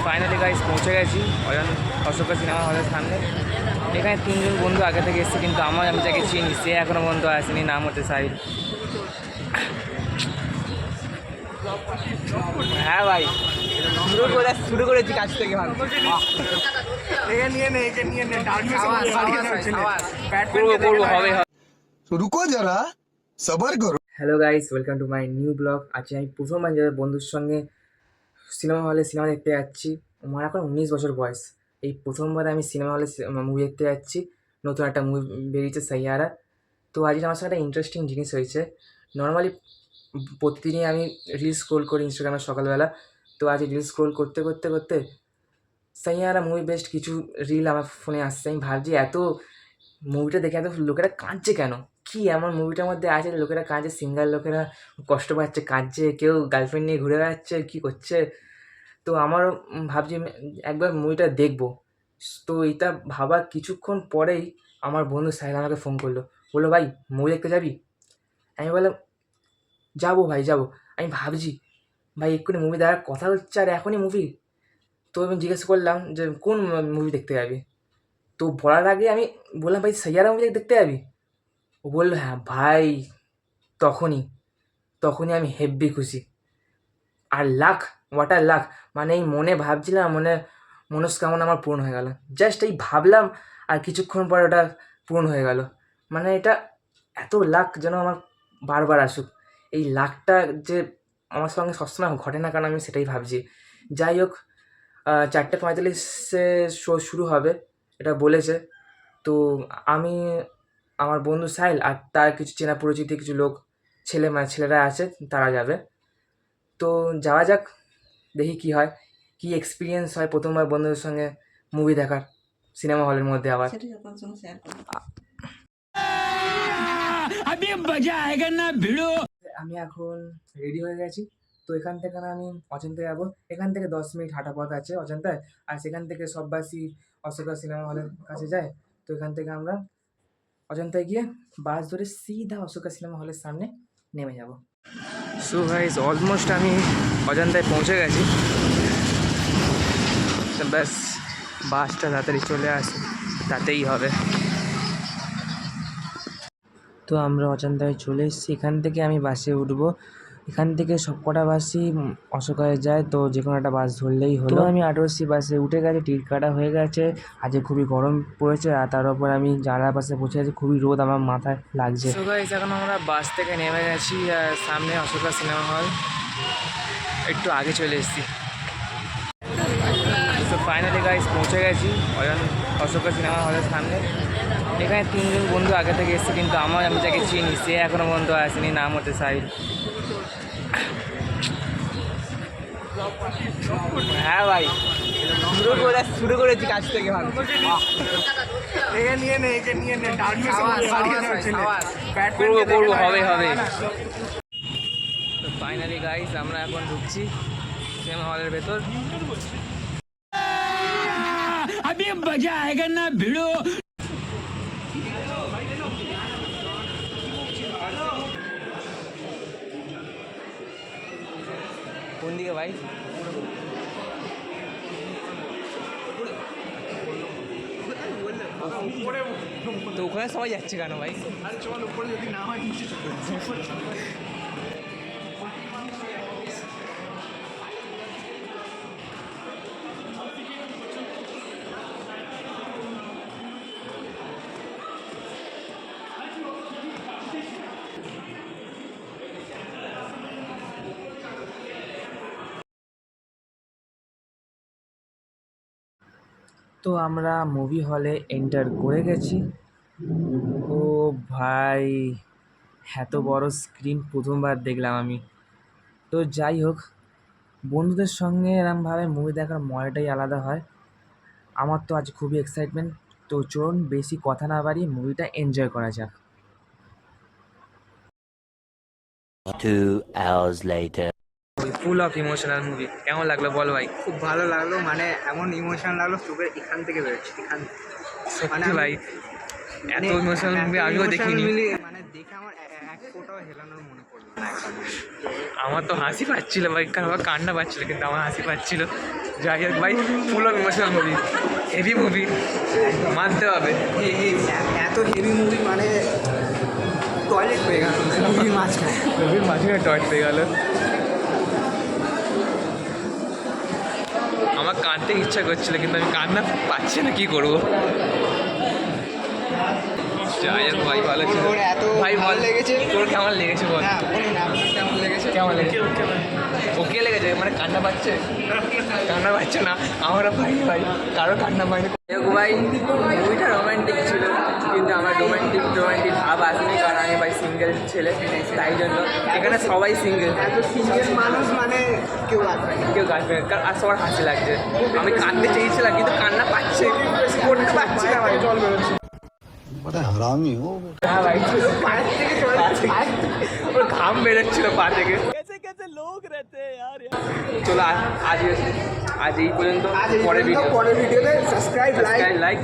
Finally guys পৌঁছে গেছি Ashoka cinema হলের সামনে। এখানে তিনজন বন্ধু আগে থেকে এসেছে, কিন্তু আমি যাকে চিনি সে এখনও পর্যন্ত আসেনি, নাম হচ্ছে সাহিল। হ্যাঁ ভাই, শুরু করেছি কাছ থেকে। रुको जरा सबर करो। Hello guys, welcome to my new blog. আজকে আমি প্রথমবার যাদের বন্ধুর সঙ্গে সিনেমা হলে সিনেমা দেখতে যাচ্ছি। আমার এখন 19 বছর বয়স। এই প্রথমবার আমি সিনেমা হলে মুভি দেখতে যাচ্ছি। নতুন একটা মুভি বেরিয়েছে সাইয়ারা। তো আজকে আমার সাথে একটা ইন্টারেস্টিং জিনিস হয়েছে। নর্মালি প্রতিদিনই আমি রিলস স্ক্রোল করি ইনস্টাগ্রামে সকালবেলা। তো আজ রিলস স্ক্রোল করতে করতে করতে সাইয়ারা মুভি বেস্ট কিছু রিল আমার ফোনে আসছে। আমি ভাবছি এত মুভিটা দেখে এত লোকেরা কাঁদছে কেন, কী এমন মুভিটার মধ্যে আছে লোকেরা কাঁদছে, সিঙ্গার লোকেরা কষ্ট পাচ্ছে, কাঁদছে, কেউ গার্লফ্রেন্ড নিয়ে ঘুরে বেড়াচ্ছে, কী করছে। তো আমারও ভাবছি আমি একবার মুভিটা দেখবো। তো এটা ভাবার কিছুক্ষণ পরেই আমার বন্ধু সাহিল আমাকে ফোন করলো, বললো ভাই মুভি দেখতে যাবি? আমি বললাম যাবো ভাই যাবো। আমি ভাবছি ভাই এক্ষুনি মুভি দেখার কথা হচ্ছে আর এখনই মুভি। তো আমি জিজ্ঞেস করলাম যে কোন মুভি দেখতে যাবি? তো বলার আগে আমি বললাম ভাই সাইয়ারা মুভি দেখতে যাবি? ও বললো হ্যাঁ ভাই। তখনই তখনই আমি হেব্বি খুশি। আর লাখ, ওয়াটার লাখ, মানে এই মনে ভাবছিলাম, মনস্কামনা আমার পূরণ হয়ে গেল। জাস্ট এই ভাবলাম আর কিছুক্ষণ পর ওটা পূরণ হয়ে গেল। মানে এটা এত লাখ যেন আমার বারবার আসুক। এই লাখটা যে আমার সঙ্গে সবসময় ঘটে না, কারণ আমি সেটাই ভাবছি। যাই হোক, 4:45-এ শো শুরু হবে এটা বলেছে। তো আমি, আমার বন্ধু সাহিল আর তার কিছু চেনা পরিচিত কিছু লোক, ছেলেরা আছে, তারা যাবে। তো যাওয়া যাক, দেখি কি হয়, কি এক্সপিরিয়েন্স হয় প্রথমবার বন্ধুদের সঙ্গে মুভি দেখার সিনেমা হলের মধ্যে। আবার আমি এখন রেডি হয়ে গেছি। তো এখান থেকে আমি অজন্তায় যাবো। এখান থেকে 10 মিনিট হাঁটা পথ আছে অজন্তায়। আর সেখান থেকে সববাসী অশোকা সিনেমা হলের কাছে যায়। তো এখান থেকে আমরা অজন্তায় গিয়ে বাস ধরে সিধা অশোকা সিনেমা হলের সামনে নেমে যাব। সো গাইস, অলমোস্ট আমি অজন্তায় পৌঁছে গেছি। ব্যাস বাসটা তাড়াতাড়ি চলে আসে তাতেই হবে। তো আমরা অজন্তায় চলে এসেছি। এখান থেকে আমি বাসে উঠবো। এখান থেকে সবকটা বাসই অশোকায় যায়, তো যে কোনো একটা বাস ধরলেই হলো। আমি 18C বাসে উঠে গেছি, টিকিট কাটা হয়ে গেছে। আজকে খুবই গরম পড়েছে, আর তার উপর আমি জানলার পাশে বসে আছি, খুবই রোদ আমার মাথায় লাগছে। তো গাইস, এখন আমরা বাস থেকে নেমে গেছি আর সামনে অশোকা সিনেমা হল, একটু আগে চলে এসেছি। তো ফাইনালি গাইস পৌঁছে গেছি অশোকা সিনেমা হলের সামনে। এখানে তিনজন বন্ধু আগে থেকে এসেছে, কিন্তু আমি যাকে চিনি সে এখনও পর্যন্ত আসেনি, নাম হচ্ছে সাহিল। হ্যাঁ ভাই, শুরু করেছি কাছ থেকে। হবে। তো ফাইনালি গাইস আমরা এখন ঢুকছি সিনেমা হলের ভেতর। अभी मजा आएगा ना भिड़ो। কোন দিকে ভাই? তো ওখানে সবাই যাচ্ছে কেন ভাই? তো আমরা মুভি হলে এন্টার করে গেছি। ও ভাই, এত বড় স্ক্রিন প্রথমবার দেখলাম আমি। তো যাই হোক, বন্ধুদের সঙ্গে এরমভাবে মুভি দেখার মজাটাই আলাদা হয়। আমার তো আজ খুবই এক্সাইটমেন্ট। তো চলুন বেশি কথা না বাড়িয়ে মুভিটা এনজয় করা যাক। 2 hours later. Full of emotional movie, কেমন লাগলো বল ভাই? খুব ভালো লাগলো, মানে এমন ইমোশন লাগলো চোখের এখান থেকে বেরোচ্ছে, এখান থেকে। মানে ভাই, এত ইমোশনাল মুভি আমিও দেখিনি। মানে দেখে আমার এক ফোঁটাও হেলানোর মনে পড়লো না। আমার তো হাসি পাচ্ছিল ভাই, কারণ আমার কান্না পাচ্ছিল, কিন্তু আমার হাসি পাচ্ছিল। যাই হোক ভাই, full of emotional movie, heavy movie, মানতে হবে। এত হেভি মুভি মানে টয়লেট হয়ে গেল মুভির মাঝখানে। মুভির মাঝখানে টয়েট পেয়ে গেল। আমার কাঁদতে ইচ্ছা করছিল, কিন্তু আমি কান্না পাচ্ছি না, কি করবো। যাই হোক ভাই, ভালো ছিল ওর এত ভাই, ভালো লেগেছে। তোর কেমন লেগেছে বল? হ্যাঁ বলুন আপনার কেমন লেগেছে? কেমন লেগেছে? ওকে লেগেছে, মানে কান্না পাচ্ছে? কান্না পাচ্ছে না, আমরা ভাই ভাই কারো কান্না পাইনি। ভাই মুভিটা রোমান্টিক ছিল, কিন্তু আমার রোমান্টিক ভাব আসেনি, কারণ আমি ভাই সিঙ্গেল ছেলে, তাই জন্য এখানে সবাই সিঙ্গেল। এত সিঙ্গেল মানুষ মানে কেউ লাগবে না। কেউ কাঁদবে না, আর সবার হাসি লাগছে। আমি কাঁদতে চেয়েছিলাম, কিন্তু কান্না পাচ্ছে, করতে পারছি না ভাই, জল বেরোচ্ছে। बड़ा हरामी हो হ্যাঁ ভাই, পায়ের থেকে জল ওর ঘাম বেরোচ্ছিল পা থেকে। চলো আজ এই পর্যন্ত, আজ এই পরে পর্যন্ত, পরের ভিডিওতে সাবস্ক্রাইব লাইক লাইক